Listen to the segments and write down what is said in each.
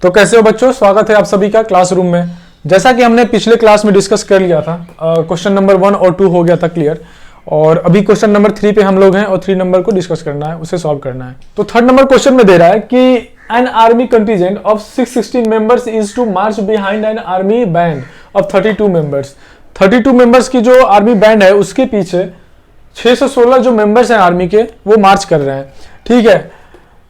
तो कैसे हो बच्चों, स्वागत है आप सभी का क्लासरूम में। जैसा कि हमने पिछले क्लास में डिस्कस कर लिया था, क्वेश्चन नंबर 1 और 2 हो गया था क्लियर, और अभी क्वेश्चन नंबर 3 पे हम लोग हैं और 3 नंबर को डिस्कस करना है, उसे सॉल्व करना है। तो थर्ड नंबर क्वेश्चन में दे रहा है कि an army contingent of 616 members is to march behind an army band of 32 members. 32 members की जो आर्मी बैंड है उसके पीछे 616 जो मेंबर्स हैं आर्मी के वो मार्च कर रहे हैं। ठीक है,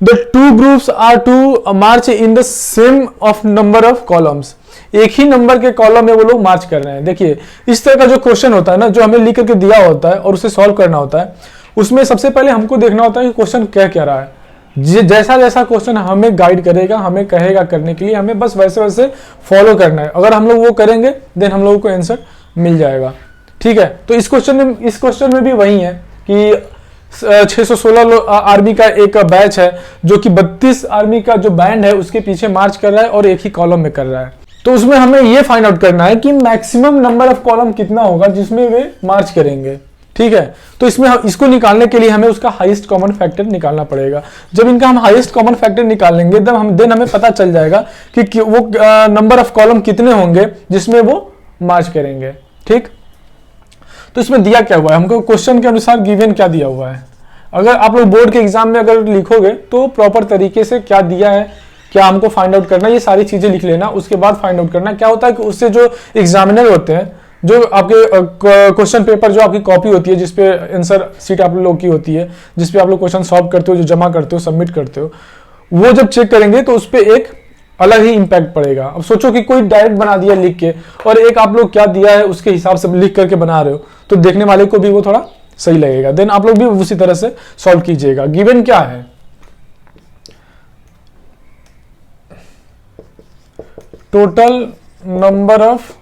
The two groups are to march in the same of number of columns। एक ही नंबर के कॉलम में वो लोग मार्च कर रहे हैं। देखिए इस तरह का जो क्वेश्चन होता है ना, जो हमें लिख करके दिया होता है और उसे सॉल्व करना होता है, उसमें सबसे पहले हमको देखना होता है कि क्वेश्चन क्या रहा है। जैसा जैसा क्वेश्चन हमें गाइड करेगा, हमें कहेगा करने के लिए, हमें बस वैसे वैसे फॉलो करना है। अगर हम लोग वो करेंगे देन हम लोगों को आंसर मिल जाएगा। ठीक है, तो इस क्वेश्चन में भी वही है कि 616 आर्मी का एक बैच है जो कि 32 आर्मी का जो बैंड है उसके पीछे मार्च कर रहा है और एक ही कॉलम में कर रहा है। तो उसमें हमें ये फाइंड आउट करना है कि मैक्सिमम नंबर ऑफ कॉलम कितना होगा जिसमें वे मार्च करेंगे। ठीक है, तो इसमें इसको निकालने के लिए हमें उसका हाईएस्ट कॉमन फैक्टर निकालना पड़ेगा। जब इनका हम हाईएस्ट कॉमन फैक्टर निकालेंगे देन हमें पता चल जाएगा कि वो नंबर ऑफ कॉलम कितने होंगे जिसमें वो मार्च करेंगे। ठीक, तो इसमें दिया क्या हुआ है हमको, क्वेश्चन के अनुसार गिवन क्या दिया हुआ है। अगर आप लोग बोर्ड के एग्जाम में अगर लिखोगे तो प्रॉपर तरीके से क्या दिया है, क्या हमको फाइंड आउट करना है, ये सारी चीजें लिख लेना। उसके बाद फाइंड आउट करना क्या होता है कि उससे जो एग्जामिनर होते हैं, जो आपके क्वेश्चन पेपर, जो आपकी कॉपी होती है जिसपे आंसर सीट आप लोग की होती है, जिसपे आप लोग क्वेश्चन सॉल्व करते हो, जो जमा करते हो, सबमिट करते हो, वो जब चेक करेंगे तो उस पर एक अलग ही इंपैक्ट पड़ेगा। अब सोचो कि कोई डायरेक्ट बना दिया लिख के, और एक आप लोग क्या दिया है उसके हिसाब से लिख करके बना रहे हो, तो देखने वाले को भी वो थोड़ा सही लगेगा। देन आप लोग भी उसी तरह से सॉल्व कीजिएगा। गिवन क्या है, total number of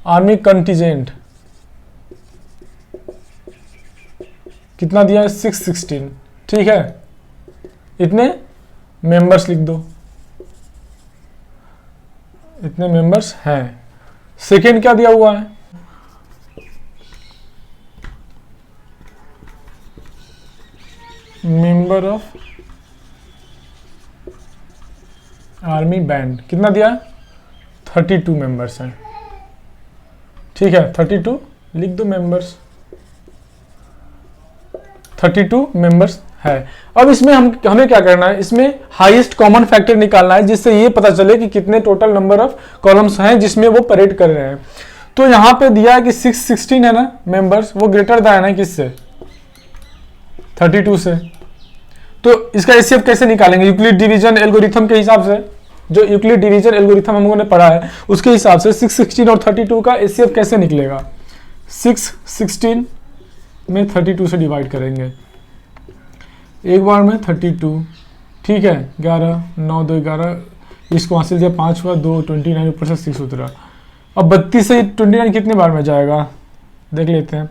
army contingent कितना दिया है, 616। ठीक है, इतने मेंबर्स लिख दो, इतने मेंबर्स हैं। सेकेंड क्या दिया हुआ है, मेंबर ऑफ आर्मी बैंड कितना दिया है, 32 मेंबर्स हैं। ठीक है, 32 लिख दो मेंबर्स, 32 मेंबर्स है। अब इसमें हमें क्या करना है, इसमें हाईएस्ट कॉमन फैक्टर निकालना है जिससे ये पता चले कि कितने टोटल नंबर ऑफ कॉलम्स हैं जिसमें वो परेड कर रहे हैं। तो यहां पे दिया है कि 616 है ना मेंबर्स, वो ग्रेटर दैन है किससे, 32 से। तो इसका एचसीएफ कैसे निकालेंगे, यूक्लिड डिवीजन एल्गोरिथम के हिसाब से, जो यूक्लिड डिवीजन एल्गोरिथम हम लोगों ने पढ़ा है उसके हिसाब से 616 और 32 का एचसीएफ कैसे निकलेगा। 616 में 32 से डिवाइड करेंगे एक बार में 32। ठीक है, 11 9 2 11, इसको हासिल दिया 5 हुआ, 2 29 ऊपर से 6 उतरा। अब 32 से 29 कितने बार में जाएगा देख लेते हैं,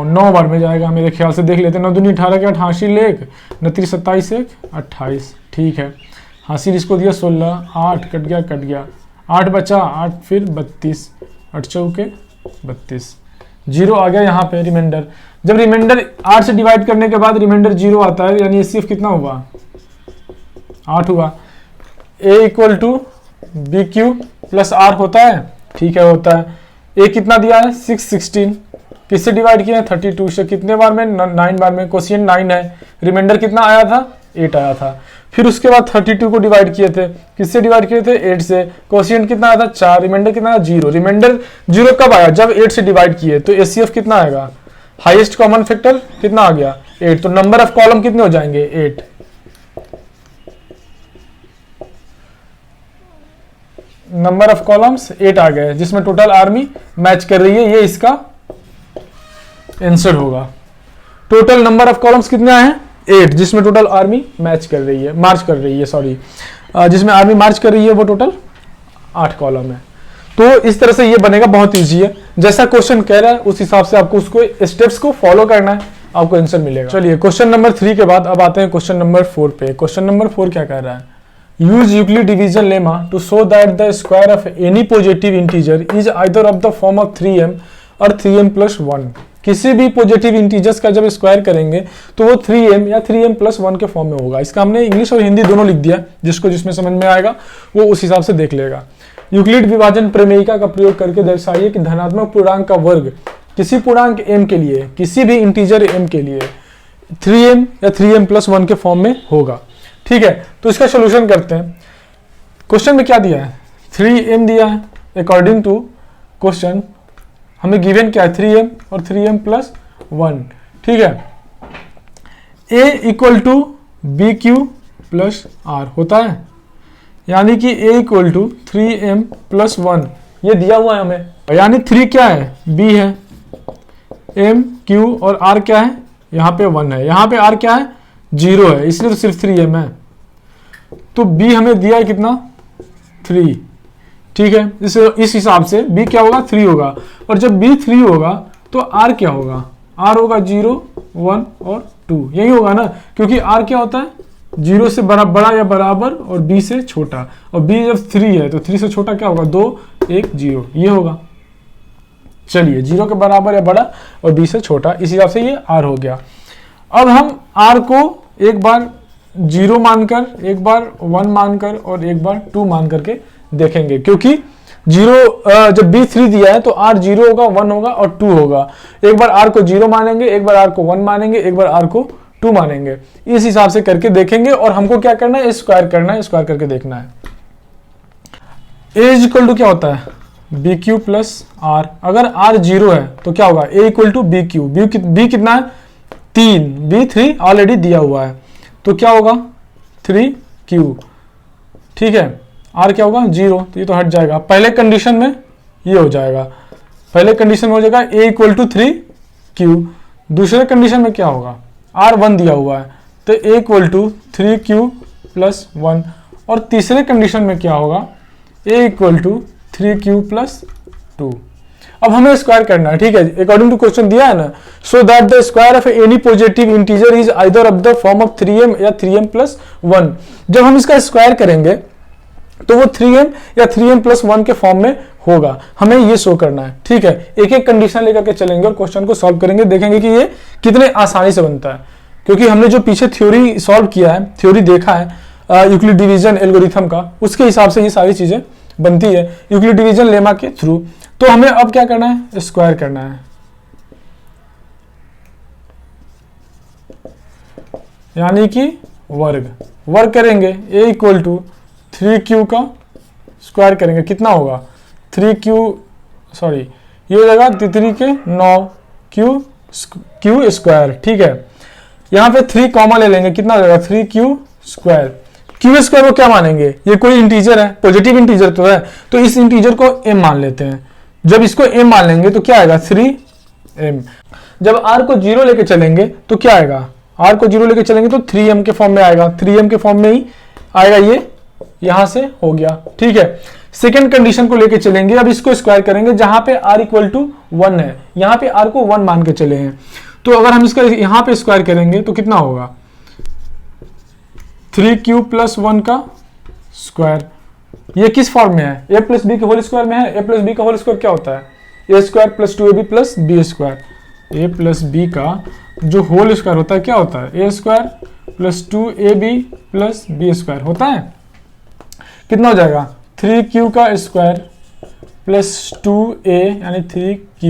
9 बार में जाएगा मेरे ख्याल से। देख लेते हैं, 9 दूनी 18 के 88 लेख, 29 27 1 28। ठीक है, हासिल इसको दिया 16, 8 कट गया 8 बचा 8, फिर 32, 8 चौके 32, 0 आ गया यहाँ पे रिमाइंडर। जब रिमाइंडर 8 से डिवाइड करने के बाद रिमाइंडर 0 आता है, यानी एचसीएफ कितना हुआ, 8 हुआ। A equal to B Q plus R होता है। ठीक है, होता है। ए कितना दिया है, 616, किससे डिवाइड किया है, 32 से। कितने बार में, 9 बार में। क्वेश्चन 9 है, रिमाइंडर कितना आया था, 8 आया था। फिर उसके बाद 32 को डिवाइड किए थे, किससे डिवाइड किए थे, 8 से। क्वेश्चन कितना आया था, 4। रिमाइंडर कितना आया, 0। रिमाइंडर 0 कब आया, जब 8 से डिवाइड किए। तो एचसीएफ कितना आएगा, हाईएस्ट कॉमन फैक्टर कितना आ गया, 8। तो नंबर ऑफ कॉलम कितने हो जाएंगे, 8। नंबर ऑफ कॉलम्स 8 आ गए जिसमें टोटल आर्मी मैच कर रही है। ये इसका आंसर होगा। टोटल नंबर ऑफ कॉलम्स कितने आए हैं, 8, जिसमें टोटल आर्मी मैच कर रही है, मार्च कर रही है, सॉरी, जिसमें आर्मी मार्च कर रही है वो टोटल 8 कॉलम है। तो इस तरह से ये बनेगा, बहुत इजी है। जैसा क्वेश्चन कह रहा है उस हिसाब से आपको उसको स्टेप्स को फॉलो करना है, आपको आंसर मिलेगा। चलिए क्वेश्चन नंबर 3 के बाद अब आते हैं क्वेश्चन नंबर 4 पे। क्वेश्चन नंबर 4 क्या कह रहा है, use Euclid division lemma to show that the square of any positive integer is either of the form of 3m और 3m+1। किसी भी पॉजिटिव इंटीजर्स का जब स्क्वायर करेंगे तो वो 3m या 3m+1 के फॉर्म में होगा। इसका हमने इंग्लिश और हिंदी दोनों लिख दिया, जिसको जिसमें समझ में आएगा वो उस हिसाब से देख लेगा। यूक्लिड विभाजन प्रमेयिका का प्रयोग करके दर्शाइए कि धनात्मक पूर्णांक का वर्ग किसी पूर्णांक m के लिए, किसी भी इंटीजर m के लिए 3m या 3m+1 के फॉर्म में होगा। ठीक है, तो इसका सोल्यूशन करते हैं। क्वेश्चन में क्या दिया है, 3m दिया है। अकॉर्डिंग टू क्वेश्चन हमें गिवन क्या है, 3m और 3m+1। ठीक है, a = bq+r होता है, यानी कि a = 3m+1 ये दिया हुआ है हमें, यानी 3 क्या है, b है, m q और r क्या है, यहाँ पे 1 है, यहाँ पे r क्या है, 0 है, इसलिए तो सिर्फ 3m है। तो b हमें दिया है कितना, 3। ठीक है, इस हिसाब से b क्या होगा, 3 होगा। और जब b 3 होगा तो r क्या होगा, r होगा 0, 1 और 2, यही होगा ना, क्योंकि r क्या होता है, 0 से बड़ा या बराबर और b से छोटा, और b जब 3 है तो 3 से छोटा क्या होगा, 2, 1, 0, ये होगा। चलिए, 0 के बराबर या बड़ा और b से छोटा, इस हिसाब से ये r हो गया। अब हम r को एक बार 0 मानकर, एक बार 1 मानकर और एक बार 2 मान करके देखेंगे, क्योंकि 0 जब b 3 दिया है तो r 0 होगा, 1 होगा और 2 होगा। एक बार r को 0 मानेंगे, एक बार r को 1 मानेंगे, एक बार r को 2 मानेंगे, इस हिसाब से करके देखेंगे। और हमको क्या करना है, स्क्वायर करना है, स्क्वायर करके देखना है। a = क्या होता है, bq+r। अगर r 0 है तो क्या होगा, a = bq। b कितना है, 3, b 3 ऑलरेडी दिया हुआ है, तो क्या होगा, 3q। ठीक है, r क्या होगा, 0, तो ये तो हट जाएगा। पहले कंडीशन में ये हो जाएगा, पहले कंडीशन में हो जाएगा a = 3q। दूसरे कंडीशन में क्या होगा, r 1 दिया हुआ है तो a = 3q+1। और तीसरे कंडीशन में क्या होगा, a = 3q+2। अब हमें स्क्वायर करना है। ठीक है, अकॉर्डिंग टू क्वेश्चन दिया है ना, so that the square of any positive integer is either of the form of 3m या 3m+1। जब हम इसका स्क्वायर करेंगे तो वो 3m या 3m+1 के फॉर्म में होगा, हमें ये शो करना है। ठीक है, एक एक कंडीशन लेकर के चलेंगे और क्वेश्चन को सॉल्व करेंगे, देखेंगे कि ये कितने आसानी से बनता है। क्योंकि हमने जो पीछे थ्योरी सॉल्व किया है, थ्योरी देखा है यूक्लिड डिवीजन एल्गोरिथम का, उसके हिसाब से ये सारी चीजें बनती है यूक्लिड डिवीजन लेमा के थ्रू। तो हमें अब क्या करना है, स्क्वायर करना है, यानी कि वर्ग करेंगे। a = 3q का स्क्वायर करेंगे, कितना होगा, 3q, सॉरी ये हो जाएगा 3 के 9q स्क्वायर। ठीक है, यहाँ पे 3 कॉमा ले लेंगे, कितना हो जाएगा, 3q²। q स्क्वायर को क्या मानेंगे, ये कोई इंटीजर है, पॉजिटिव इंटीजर तो है, तो इस इंटीजर को m मान लेते हैं। जब इसको m मान लेंगे तो क्या आएगा, 3m। जब r को 0 लेके चलेंगे तो क्या आएगा, r को 0 लेके चलेंगे तो 3m के फॉर्म में आएगा, 3m के फॉर्म में ही आएगा, ये यहां से हो गया। ठीक है, सेकेंड कंडीशन को लेके चलेंगे, अब इसको स्क्वायर करेंगे, जहां पे r = 1 है, यहां पे r को 1 मान के चले हैं, तो अगर हम इसका यहां पे स्क्वायर करेंगे तो कितना होगा, 3q+1 का स्क्वायर। ये किस फॉर्म में है, a + b के होल स्क्वायर में है। a + b का होल स्क्वायर क्या होता है, a² + 2ab + b²। a + b का जो होल स्क्वायर होता है क्या होता है, a² + 2ab + b² होता है। कितना हो जाएगा, 3q का स्क्वायर + 2a यानी 3q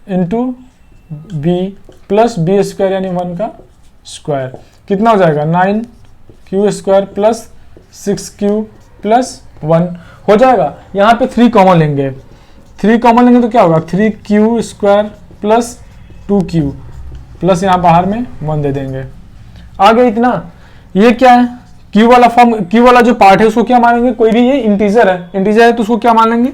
इंटू b + b² यानी 1 का स्क्वायर, कितना हो जाएगा, 9q² + 6q + 1 हो जाएगा। यहाँ पे 3 कॉमन लेंगे, 3 कॉमन लेंगे तो क्या होगा, 3q² + 2q प्लस यहाँ बाहर में 1 दे देंगे, आ गया इतना। ये क्या है, q वाला फॉर्म, q वाला जो पार्ट है उसको क्या मानेंगे, कोई भी ये इंटीजर है तो उसको क्या मान लेंगे,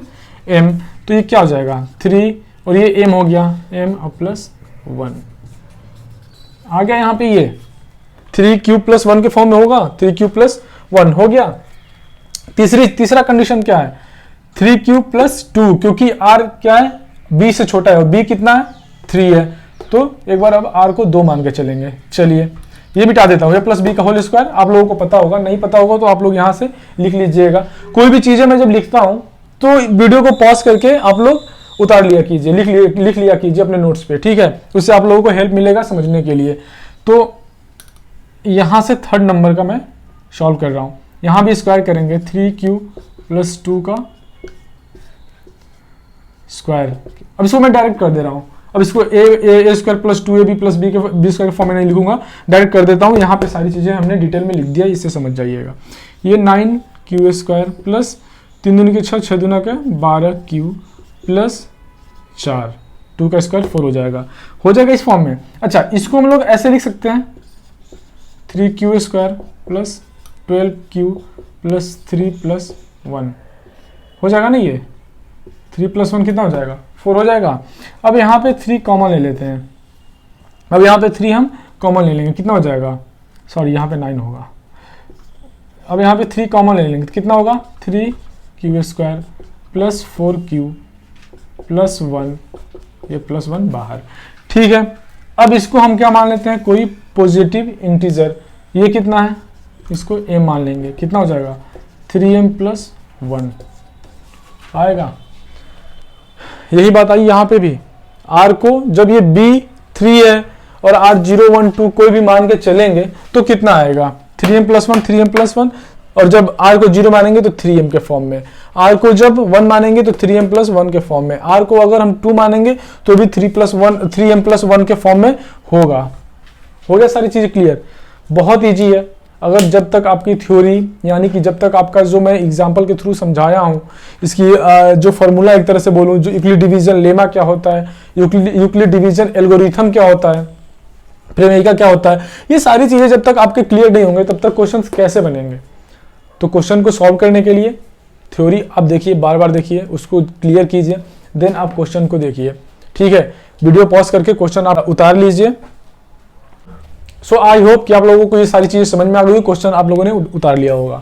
m। तो ये क्या हो जाएगा, 3 और ये m हो गया, m और +1 आ गया। यहाँ पे ये 3q+1 के फॉर्म में होगा, 3q+1 हो गया। तीसरा कंडीशन क्या है, 3q+2, क्योंकि r क्या है, b से छोटा है और b कितना है, 3 है, तो एक बार अब r को 2 मान के चलेंगे। चलिए ये मिटा देता हूँ, a + b का होल स्क्वायर आप लोगों को पता होगा, नहीं पता होगा तो आप लोग यहाँ से लिख लीजिएगा। कोई भी चीजें मैं जब लिखता हूँ तो वीडियो को पॉज करके आप लोग उतार लिया कीजिए, लिख लिया कीजिए अपने नोट्स पे, ठीक है। उससे आप लोगों को हेल्प मिलेगा समझने के लिए। तो यहाँ से थर्ड नंबर का मैं सॉल्व कर रहा हूँ। यहाँ भी स्क्वायर करेंगे, 3q + 2 का स्क्वायर। अब इसको मैं डायरेक्ट कर दे रहा हूँ। अब इसको a square + 2ab + b square form में नहीं लिखूंगा, डायरेक्ट कर देता हूँ। यहाँ पे सारी चीजें हमने डिटेल में लिख दिया, इससे समझ जाइएगा। ये 9q² प्लस 3 दूनी के 6, 6 दूना के 12q प्लस 4, 2 का स्क्वायर 4 हो जाएगा इस फॉर्म में। अच्छा, इसको हम लोग ऐसे लिख सकते हैं, 3q² प्लस 12q प्लस 3 + 1 हो जाएगा ना। ये 3 + 1 कितना हो जाएगा, 4 हो जाएगा। अब यहाँ पे 3 कॉमन ले लेते हैं। अब यहाँ पे 3 हम कॉमन ले लेंगे, कितना हो जाएगा, सॉरी यहाँ पे 9 होगा। अब यहाँ पे 3 कॉमन ले लेंगे तो कितना होगा, 3q² प्लस 4q प्लस 1, ये +1 बाहर, ठीक है। अब इसको हम क्या मान लेते हैं, कोई पॉजिटिव इंटीजर। ये कितना है, इसको m मान लेंगे, कितना हो जाएगा, 3m + 1 आएगा। यही बात आई यहाँ पे भी। r को जब ये b 3 है और r 0 1 2 कोई भी मान के चलेंगे तो कितना आएगा, 3m + 1, 3m + 1। और जब r को 0 मानेंगे तो 3m के फॉर्म में, r को जब 1 मानेंगे तो 3m + 1 के फॉर्म में, r को अगर हम 2 मानेंगे तो भी 3m + 1 के फॉर्म में होगा। हो गया सारी चीज़ें क्लियर। बहुत ईजी है। अगर जब तक आपकी थ्योरी, यानी कि जब तक आपका जो मैं एग्जाम्पल के थ्रू समझाया हूँ, इसकी जो फार्मूला एक तरह से बोलूँ, जो यूक्लिड डिवीजन लेमा क्या होता है, यूक्लिड डिवीजन एल्गोरिथम क्या होता है, प्रमेय क्या होता है, ये सारी चीज़ें जब तक आपके क्लियर नहीं होंगे तब तक क्वेश्चन कैसे बनेंगे। तो क्वेश्चन को सॉल्व करने के लिए थ्योरी आप देखिए, बार बार देखिए, उसको क्लियर कीजिए, देन आप क्वेश्चन को देखिए, ठीक है। वीडियो पॉज करके क्वेश्चन आप उतार लीजिए। सो आई होप कि आप लोगों को ये सारी चीजें समझ में आ गई, क्वेश्चन आप लोगों ने उतार लिया होगा।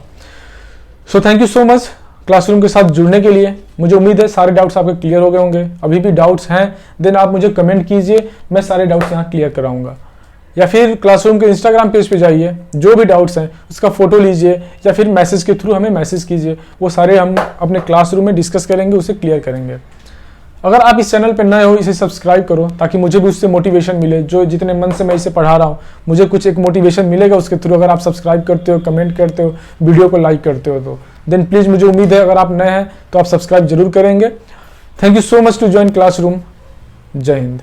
So thank you so much classroom के साथ जुड़ने के लिए। मुझे उम्मीद है सारे डाउट्स आपके क्लियर हो गए होंगे। अभी भी डाउट्स हैं देन आप मुझे कमेंट कीजिए, मैं सारे डाउट्स यहाँ क्लियर कराऊंगा। या फिर क्लासरूम के इंस्टाग्राम पेज पे जाइए, जो भी डाउट्स हैं उसका फोटो लीजिए, या फिर मैसेज के थ्रू हमें मैसेज कीजिए, वो सारे हम अपने क्लासरूम में डिस्कस करेंगे, उसे क्लियर करेंगे। अगर आप इस चैनल पर नए हो, इसे सब्सक्राइब करो ताकि मुझे भी उससे मोटिवेशन मिले। जो जितने मन से मैं इसे पढ़ा रहा हूँ, मुझे कुछ एक मोटिवेशन मिलेगा उसके थ्रू। अगर आप सब्सक्राइब करते हो, कमेंट करते हो, वीडियो को लाइक करते हो तो देन प्लीज़, मुझे उम्मीद है अगर आप नए हैं तो आप सब्सक्राइब जरूर करेंगे। Thank you so much to join classroom. जय हिंद।